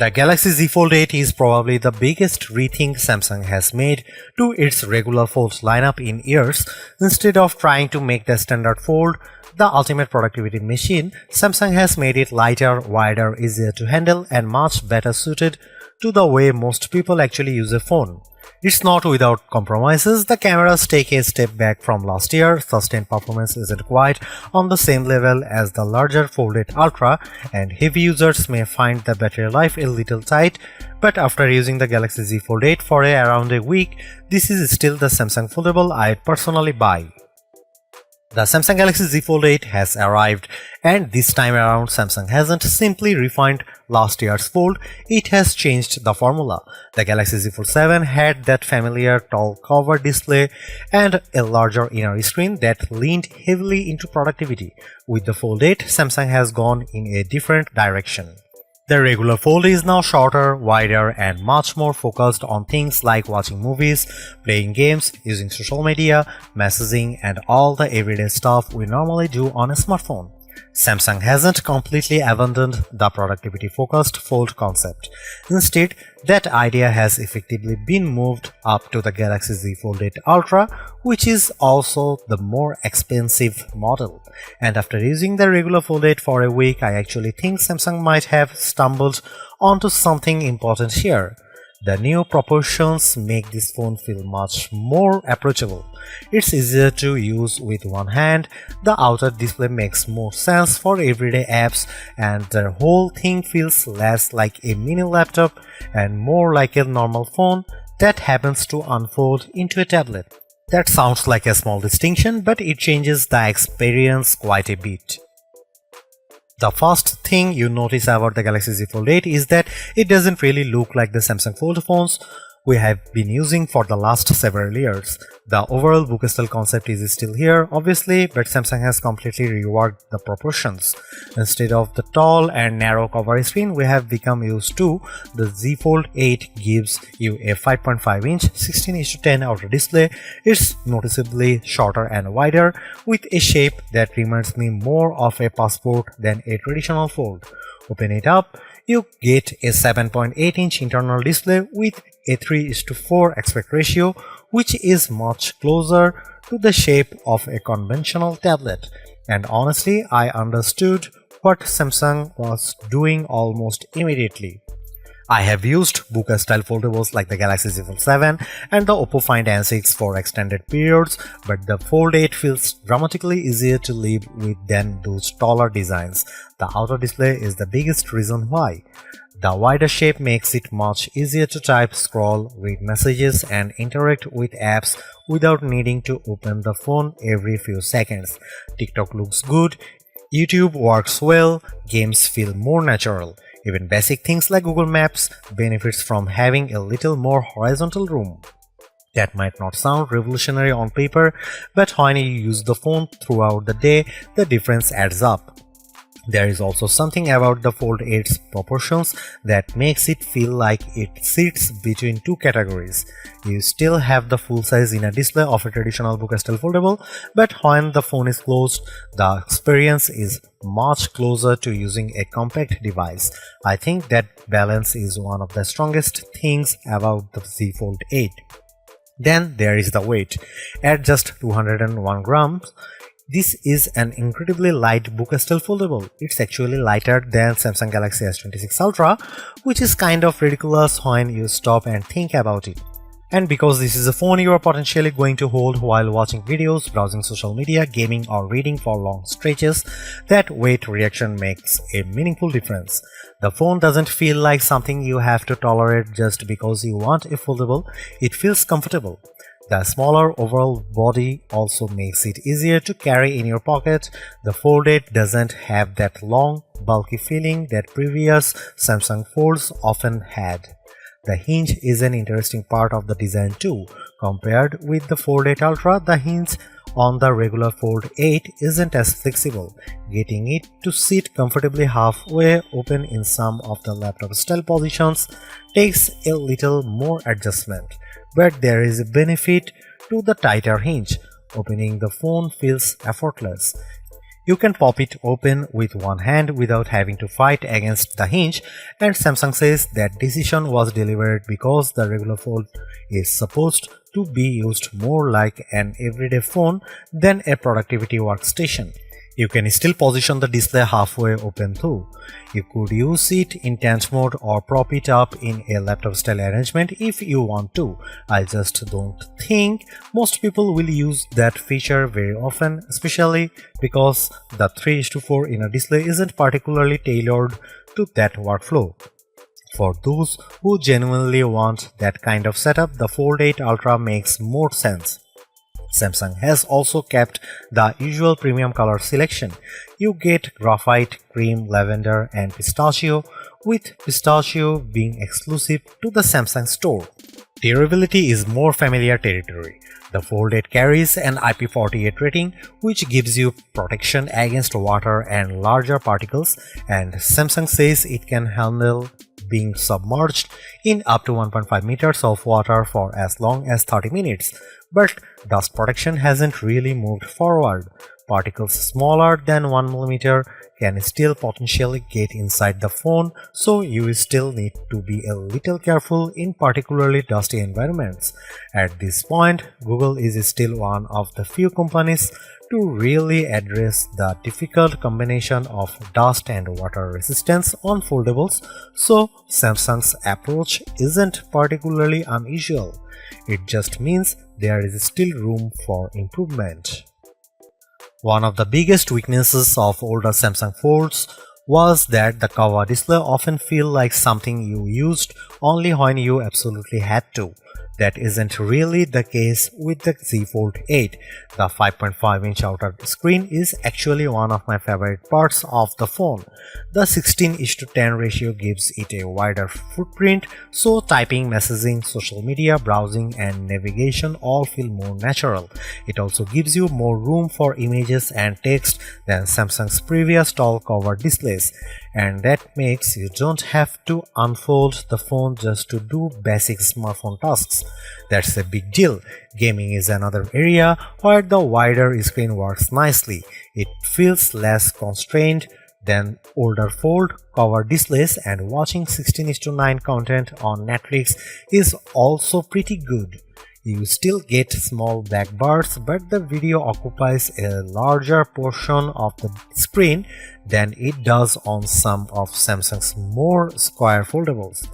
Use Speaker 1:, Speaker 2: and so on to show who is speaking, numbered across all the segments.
Speaker 1: The Galaxy Z Fold 8 is probably the biggest rethink Samsung has made to its regular Fold lineup in years. Instead of trying to make the standard Fold the ultimate productivity machine, Samsung has made it lighter, wider, easier to handle, and much better suited to the way most people actually use a phone. It's not without compromises. The cameras take a step back from last year, sustained performance isn't quite on the same level as the larger Fold 8 Ultra, and heavy users may find the battery life a little tight, but after using the Galaxy Z Fold 8 for around a week, this is still the Samsung foldable I'd personally buy. The Samsung Galaxy Z Fold 8 has arrived, and this time around Samsung hasn't simply refined last year's Fold, it has changed the formula. The Galaxy Z Fold 7 had that familiar tall cover display and a larger inner screen that leaned heavily into productivity. With the Fold 8, Samsung has gone in a different direction. The regular Fold is now shorter, wider, and much more focused on things like watching movies, playing games, using social media, messaging, and all the everyday stuff we normally do on a smartphone. Samsung hasn't completely abandoned the productivity-focused Fold concept. Instead, that idea has effectively been moved up to the Galaxy Z Fold 8 Ultra, which is also the more expensive model. And after using the regular Fold 8 for a week, I actually think Samsung might have stumbled onto something important here. The new proportions make this phone feel much more approachable. It's easier to use with one hand, the outer display makes more sense for everyday apps, and the whole thing feels less like a mini laptop and more like a normal phone that happens to unfold into a tablet. That sounds like a small distinction, but it changes the experience quite a bit. The first thing you notice about the Galaxy Z Fold 8 is that it doesn't really look like the Samsung Fold phones we have been using for the last several years. The overall book style concept is still here, obviously, but Samsung has completely reworked the proportions. Instead of the tall and narrow cover screen we have become used to, the Z Fold 8 gives you a 5.5-inch 16:10 outer display. It's noticeably shorter and wider, with a shape that reminds me more of a passport than a traditional Fold. Open it up, you get a 7.8-inch internal display with a 3:4 aspect ratio, which is much closer to the shape of a conventional tablet. And honestly, I understood what Samsung was doing almost immediately. I have used book-style foldables like the Galaxy Z Fold 7 and the Oppo Find N6 for extended periods, but the Fold 8 feels dramatically easier to live with than those taller designs. The outer display is the biggest reason why. The wider shape makes it much easier to type, scroll, read messages, and interact with apps without needing to open the phone every few seconds. TikTok looks good, YouTube works well, games feel more natural. Even basic things like Google Maps benefits from having a little more horizontal room. That might not sound revolutionary on paper, but when you use the phone throughout the day, the difference adds up. There is also something about the Fold 8's proportions that makes it feel like it sits between two categories. You still have the full-size inner display of a traditional book-style foldable, but when the phone is closed, the experience is much closer to using a compact device. I think that balance is one of the strongest things about the Z Fold 8. Then there is the weight. At just 201 grams, this is an incredibly light book-style foldable. It's actually lighter than Samsung Galaxy S26 Ultra, which is kind of ridiculous when you stop and think about it. And because this is a phone you are potentially going to hold while watching videos, browsing social media, gaming, or reading for long stretches, that weight reaction makes a meaningful difference. The phone doesn't feel like something you have to tolerate just because you want a foldable, it feels comfortable. The smaller overall body also makes it easier to carry in your pocket. The Fold 8 doesn't have that long, bulky feeling that previous Samsung Folds often had. The hinge is an interesting part of the design too. Compared with the Fold 8 Ultra, the hinge on the regular Fold 8 isn't as flexible. Getting it to sit comfortably halfway open in some of the laptop style positions takes a little more adjustment. But there is a benefit to the tighter hinge. Opening the phone feels effortless. You can pop it open with one hand without having to fight against the hinge, and Samsung says that decision was deliberate because the regular fold is supposed to be used more like an everyday phone than a productivity workstation. You can still position the display halfway open too. You could use it in tent mode or prop it up in a laptop style arrangement if you want to. I just don't think most people will use that feature very often, especially because the 3:4 inner display isn't particularly tailored to that workflow. For those who genuinely want that kind of setup, the Fold 8 Ultra makes more sense. Samsung has also kept the usual premium color selection. You get graphite, cream, lavender, and pistachio, with pistachio being exclusive to the Samsung store. Durability is more familiar territory. The Fold 8 carries an IP48 rating, which gives you protection against water and larger particles, and Samsung says it can handle being submerged in up to 1.5 meters of water for as long as 30 minutes. But dust protection hasn't really moved forward. Particles smaller than 1 mm can still potentially get inside the phone, so you still need to be a little careful in particularly dusty environments. At this point, Google is still one of the few companies to really address the difficult combination of dust and water resistance on foldables, so Samsung's approach isn't particularly unusual. It just means there is still room for improvement. One of the biggest weaknesses of older Samsung Folds was that the cover display often felt like something you used only when you absolutely had to. That isn't really the case with the Z Fold 8. The 5.5-inch outer screen is actually one of my favorite parts of the phone. The 16:10 ratio gives it a wider footprint, so typing, messaging, social media, browsing, and navigation all feel more natural. It also gives you more room for images and text than Samsung's previous tall cover displays, and that makes you don't have to unfold the phone just to do basic smartphone tasks. That's a big deal. Gaming is another area where the wider screen works nicely. It feels less constrained than older fold cover displays, and watching 16:9 content on Netflix is also pretty good. You still get small black bars, but the video occupies a larger portion of the screen than it does on some of Samsung's more square foldables.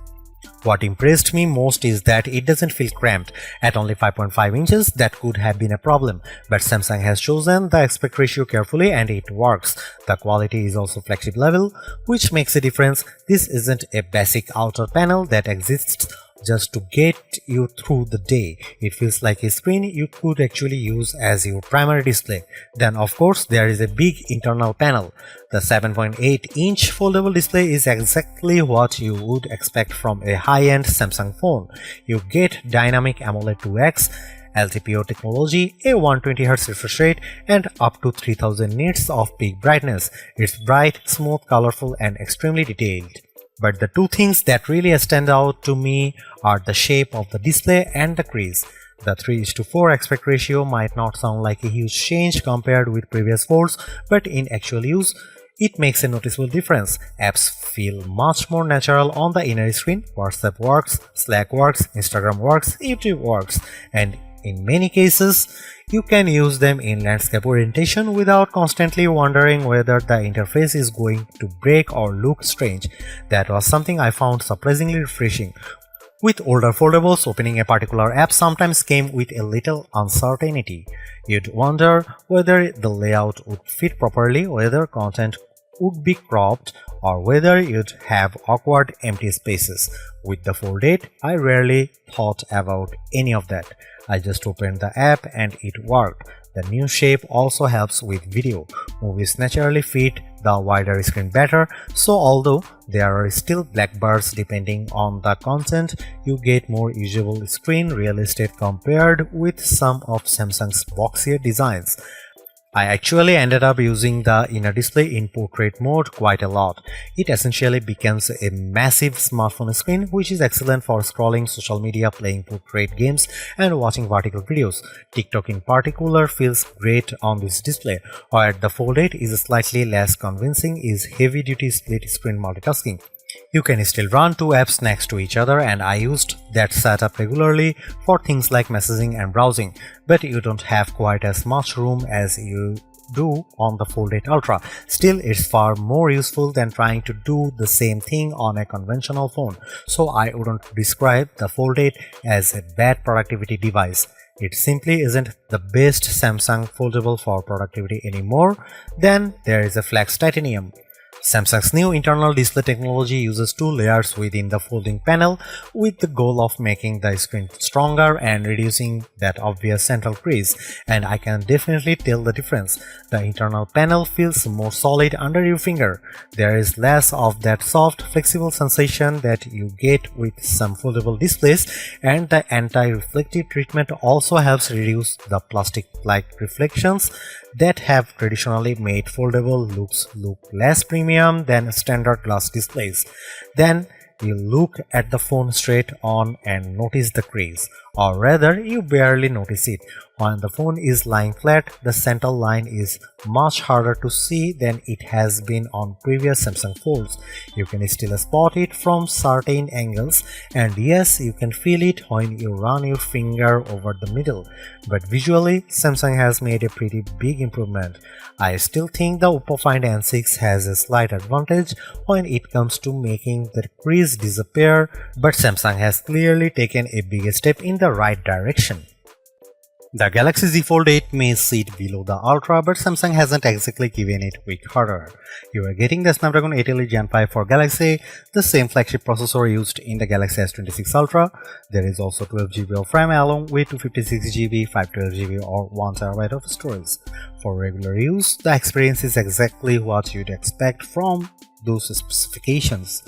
Speaker 1: What impressed me most is that it doesn't feel cramped. At only 5.5 inches, that could have been a problem, but Samsung has chosen the aspect ratio carefully and it works. The quality is also flagship level, which makes a difference. This isn't a basic outer panel that exists just to get you through the day. It feels like a screen you could actually use as your primary display. Then of course there is a big internal panel. The 7.8-inch foldable display is exactly what you would expect from a high-end Samsung phone. You get dynamic AMOLED 2X, LTPO technology, a 120Hz refresh rate, and up to 3000 nits of peak brightness. It's bright, smooth, colorful, and extremely detailed. But the two things that really stand out to me are the shape of the display and the crease. The 3:4 aspect ratio might not sound like a huge change compared with previous folds, but in actual use, it makes a noticeable difference. Apps feel much more natural on the inner screen. WhatsApp works, Slack works, Instagram works, YouTube works, and in many cases, you can use them in landscape orientation without constantly wondering whether the interface is going to break or look strange. That was something I found surprisingly refreshing. With older foldables, opening a particular app sometimes came with a little uncertainty. You'd wonder whether the layout would fit properly, whether content would be cropped, or whether you'd have awkward empty spaces. With the Fold 8, I rarely thought about any of that. I just opened the app and it worked. The new shape also helps with video. Movies naturally fit the wider screen better, so although there are still black bars depending on the content, you get more usable screen real estate compared with some of Samsung's boxier designs. I actually ended up using the inner display in portrait mode quite a lot. It essentially becomes a massive smartphone screen, which is excellent for scrolling social media, playing portrait games, and watching vertical videos. TikTok in particular feels great on this display, while the Fold 8 is slightly less convincing is heavy-duty split-screen multitasking. You can still run two apps next to each other, and I used that setup regularly for things like messaging and browsing, but you don't have quite as much room as you do on the Fold 8 Ultra. Still, it's far more useful than trying to do the same thing on a conventional phone, so I wouldn't describe the Fold 8 as a bad productivity device. It simply isn't the best Samsung foldable for productivity anymore. Then there is a Flex Titanium. Samsung's new internal display technology uses two layers within the folding panel with the goal of making the screen stronger and reducing that obvious central crease, and I can definitely tell the difference. The internal panel feels more solid under your finger. There is less of that soft, flexible sensation that you get with some foldable displays, and the anti-reflective treatment also helps reduce the plastic-like reflections that have traditionally made foldable looks look less premium than standard glass displays. Then you look at the phone straight on and notice the crease, or rather you barely notice it. When the phone is lying flat, the center line is much harder to see than it has been on previous Samsung Folds. You can still spot it from certain angles, and yes, you can feel it when you run your finger over the middle, but visually Samsung has made a pretty big improvement. I still think the Oppo Find N6 has a slight advantage when it comes to making the crease disappear, but Samsung has clearly taken a big step in the right direction. The Galaxy Z Fold 8 may sit below the Ultra, but Samsung hasn't exactly given it weak hardware. You are getting the Snapdragon 8 Elite Gen 5 for Galaxy, the same flagship processor used in the Galaxy S26 Ultra. There is also 12GB of RAM along with 256GB, 512GB or 1TB of storage. For regular use, the experience is exactly what you'd expect from those specifications.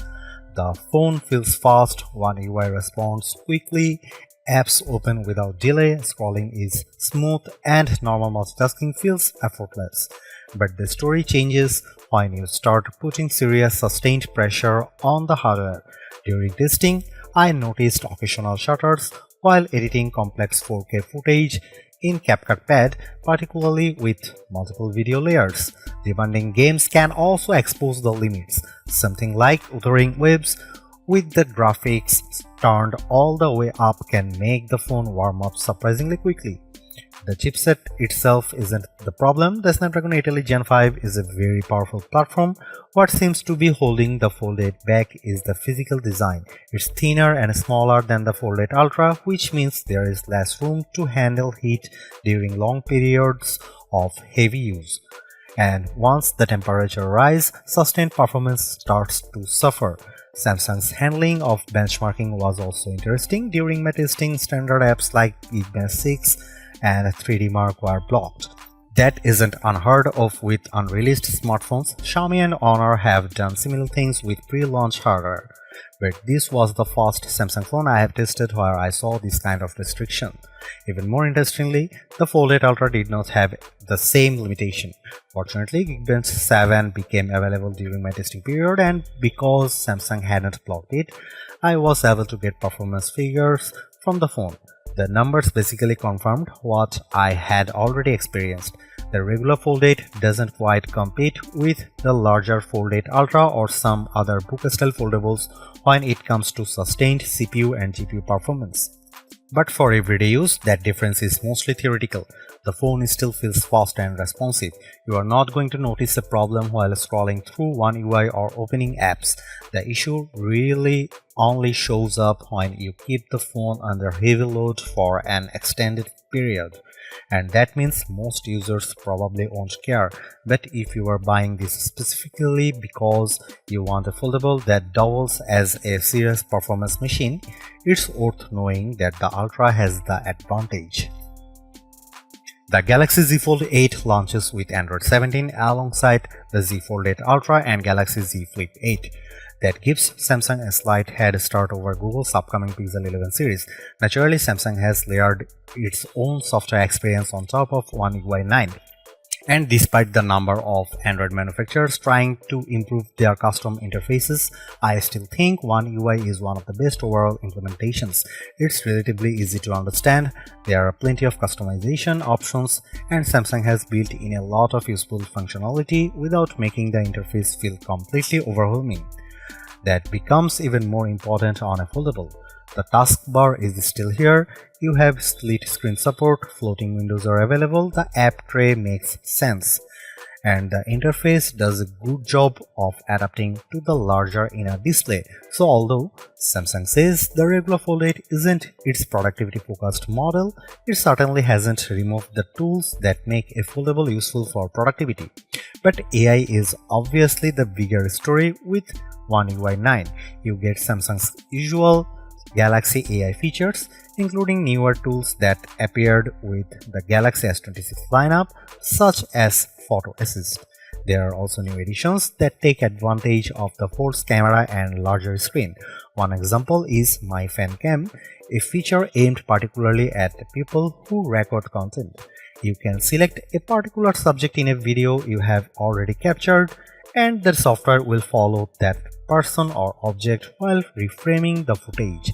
Speaker 1: The phone feels fast, One UI responds quickly, apps open without delay, scrolling is smooth, and normal multitasking feels effortless. But the story changes when you start putting serious sustained pressure on the hardware. During testing, I noticed occasional shutters while editing complex 4K footage in CapCut Pad, particularly with multiple video layers. Demanding games can also expose the limits, something like Wuthering Waves with the graphics turned all the way up can make the phone warm up surprisingly quickly. The chipset itself isn't the problem. The Snapdragon 8 Elite Gen 5 is a very powerful platform. What seems to be holding the Fold 8 back is the physical design. It's thinner and smaller than the Fold 8 Ultra, which means there is less room to handle heat during long periods of heavy use. And once the temperature rises, sustained performance starts to suffer. Samsung's handling of benchmarking was also interesting. During my testing, standard apps like Geekbench 6 and 3D Mark were blocked. That isn't unheard of with unreleased smartphones. Xiaomi and Honor have done similar things with pre-launch hardware. But this was the first Samsung phone I have tested where I saw this kind of restriction. Even more interestingly, the Fold 8 Ultra did not have the same limitation. Fortunately, Geekbench 7 became available during my testing period, and because Samsung hadn't blocked it, I was able to get performance figures from the phone. The numbers basically confirmed what I had already experienced. The regular Fold 8 doesn't quite compete with the larger Fold 8 Ultra or some other book-style foldables when it comes to sustained CPU and GPU performance. But for everyday use, that difference is mostly theoretical. The phone still feels fast and responsive. You are not going to notice a problem while scrolling through One UI or opening apps. The issue really only shows up when you keep the phone under heavy load for an extended period. And that means most users probably won't care. But if you are buying this specifically because you want a foldable that doubles as a serious performance machine, it's worth knowing that the Ultra has the advantage. The Galaxy Z Fold 8 launches with Android 17 alongside the Z Fold 8 Ultra and Galaxy Z Flip 8. That gives Samsung a slight head start over Google's upcoming Pixel 11 series. Naturally, Samsung has layered its own software experience on top of One UI 9. And despite the number of Android manufacturers trying to improve their custom interfaces, I still think One UI is one of the best overall implementations. It's relatively easy to understand, there are plenty of customization options, and Samsung has built in a lot of useful functionality without making the interface feel completely overwhelming. That becomes even more important on a foldable. The taskbar is still here, you have split screen support, floating windows are available, the app tray makes sense, and the interface does a good job of adapting to the larger inner display. So although Samsung says the regular Fold 8 isn't its productivity focused model, it certainly hasn't removed the tools that make a foldable useful for productivity. But AI is obviously the bigger story with One UI 9. You get Samsung's usual Galaxy AI features, including newer tools that appeared with the Galaxy S26 lineup, such as Photo Assist. There are also new additions that take advantage of the Fold's camera and larger screen. One example is My Fan Cam, a feature aimed particularly at people who record content. You can select a particular subject in a video you have already captured, and the software will follow that person or object while reframing the footage.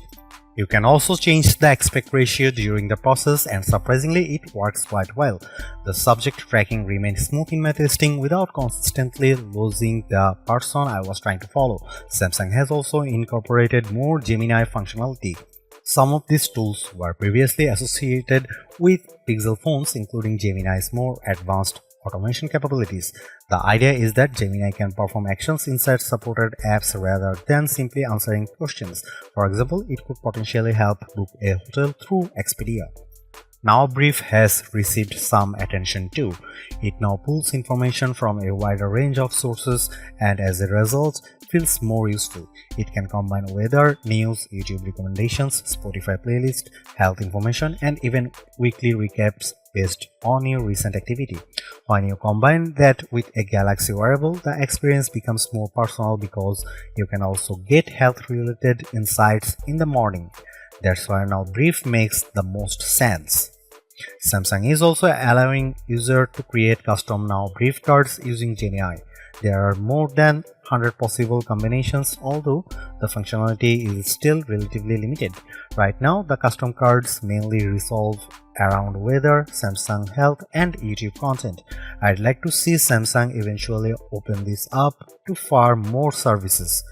Speaker 1: You can also change the aspect ratio during the process, and surprisingly it works quite well. The subject tracking remains smooth in my testing without consistently losing the person I was trying to follow. Samsung has also incorporated more Gemini functionality. Some of these tools were previously associated with Pixel phones, including Gemini's more advanced automation capabilities. The idea is that Gemini can perform actions inside supported apps rather than simply answering questions. For example, it could potentially help book a hotel through Expedia. Now Brief has received some attention too. It now pulls information from a wider range of sources and as a result feels more useful. It can combine weather, news, YouTube recommendations, Spotify playlist, health information, and even weekly recaps based on your recent activity. When you combine that with a Galaxy wearable, the experience becomes more personal because you can also get health-related insights in the morning. That's why now Brief makes the most sense. Samsung is also allowing users to create custom Now Brief cards using Gemini. There are more than 100 possible combinations, although the functionality is still relatively limited. Right now, the custom cards mainly resolve around weather, Samsung Health, and YouTube content. I'd like to see Samsung eventually open this up to far more services.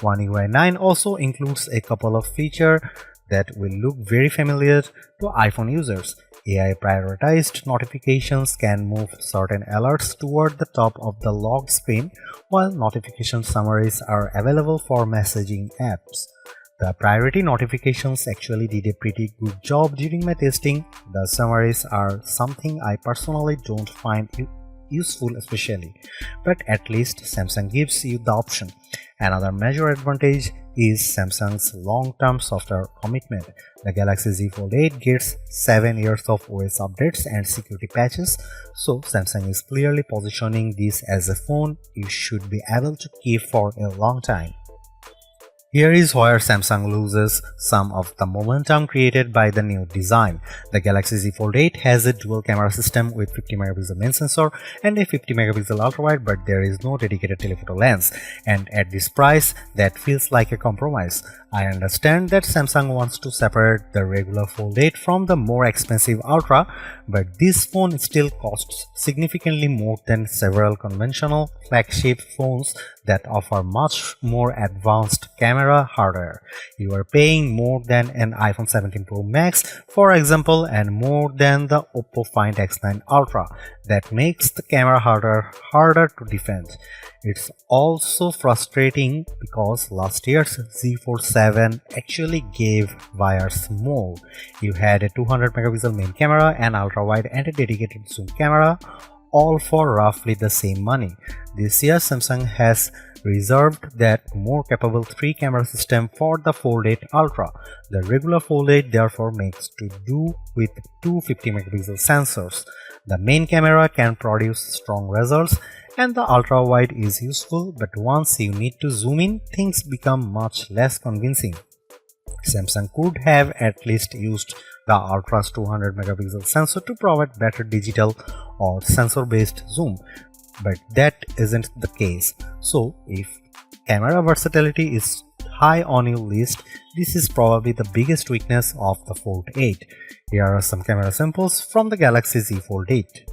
Speaker 1: One UI 9 also includes a couple of features that will look very familiar to iPhone users. AI prioritized notifications can move certain alerts toward the top of the locked screen, while notification summaries are available for messaging apps. The priority notifications actually did a pretty good job during my testing. The summaries are something I personally don't find useful especially, but at least Samsung gives you the option. Another major advantage is Samsung's long-term software commitment. The Galaxy Z Fold 8 gets 7 years of OS updates and security patches, so Samsung is clearly positioning this as a phone you should be able to keep for a long time. Here is where Samsung loses some of the momentum created by the new design. The Galaxy Z Fold 8 has a dual camera system with 50 megapixel main sensor and a 50 megapixel ultrawide, but there is no dedicated telephoto lens, and at this price that feels like a compromise. I understand that Samsung wants to separate the regular Fold 8 from the more expensive Ultra, but this phone still costs significantly more than several conventional flagship phones that offer much more advanced camera hardware. You are paying more than an iPhone 17 Pro Max, for example, and more than the Oppo Find X9 Ultra. That makes the camera hardware harder to defend. It's also frustrating because last year's Z Fold 7 actually gave buyers more. You had a 200 megapixel main camera, an ultra-wide, and a dedicated zoom camera, all for roughly the same money. This year Samsung has reserved that more capable 3-camera system for the Fold 8 Ultra. The regular Fold 8 therefore makes to do with two 50 megapixel sensors. The main camera can produce strong results and the ultra-wide is useful, but once you need to zoom in, things become much less convincing. Samsung could have at least used the Ultra's 200 megapixel sensor to provide better digital or sensor-based zoom, but that isn't the case. So if camera versatility is high on your list, this is probably the biggest weakness of the Fold 8. Here are some camera samples from the Galaxy Z Fold 8.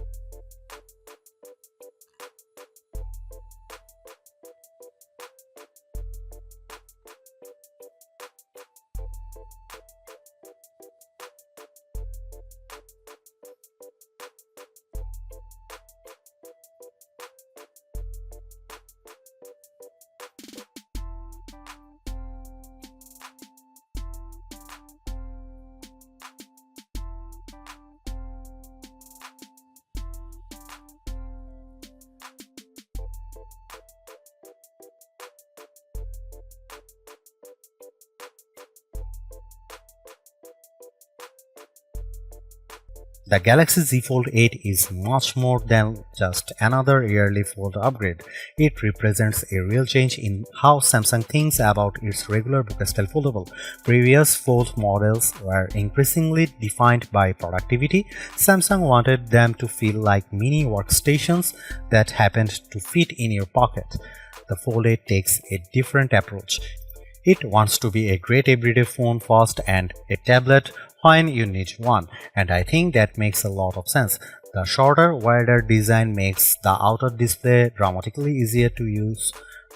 Speaker 1: The Galaxy Z Fold 8 is much more than just another yearly fold upgrade. It represents a real change in how Samsung thinks about its regular book-style foldable. Previous fold models were increasingly defined by productivity. Samsung wanted them to feel like mini workstations that happened to fit in your pocket. The Fold 8 takes a different approach. It wants to be a great everyday phone first and a tablet when you need one, and I think that makes a lot of sense. The shorter, wider design makes the outer display dramatically easier to use.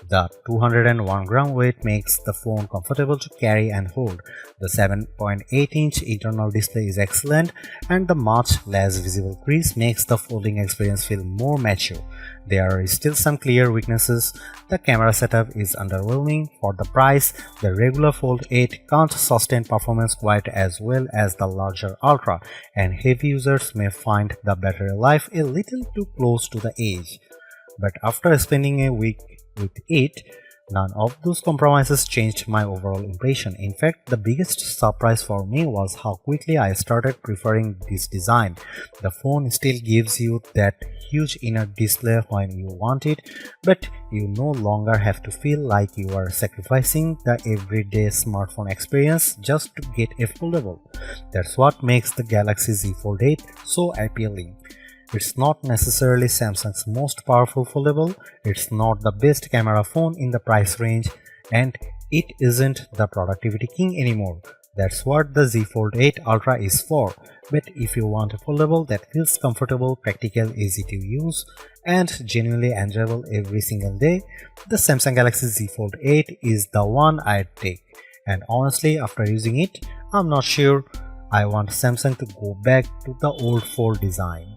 Speaker 1: The 201-gram weight makes the phone comfortable to carry and hold. The 7.8-inch internal display is excellent, and the much less visible crease makes the folding experience feel more mature. There are still some clear weaknesses. The camera setup is underwhelming for the price. The regular Fold 8 can't sustain performance quite as well as the larger Ultra, and heavy users may find the battery life a little too close to the edge. But after spending a week with it, none of those compromises changed my overall impression. In fact, the biggest surprise for me was how quickly I started preferring this design. The phone still gives you that huge inner display when you want it, but you no longer have to feel like you are sacrificing the everyday smartphone experience just to get a foldable. That's what makes the Galaxy Z Fold 8 so appealing. It's not necessarily Samsung's most powerful foldable, it's not the best camera phone in the price range, and it isn't the productivity king anymore. That's what the Z Fold 8 Ultra is for. But if you want a foldable that feels comfortable, practical, easy to use, and genuinely enjoyable every single day, the Samsung Galaxy Z Fold 8 is the one I'd take. And honestly, after using it, I'm not sure I want Samsung to go back to the old Fold design.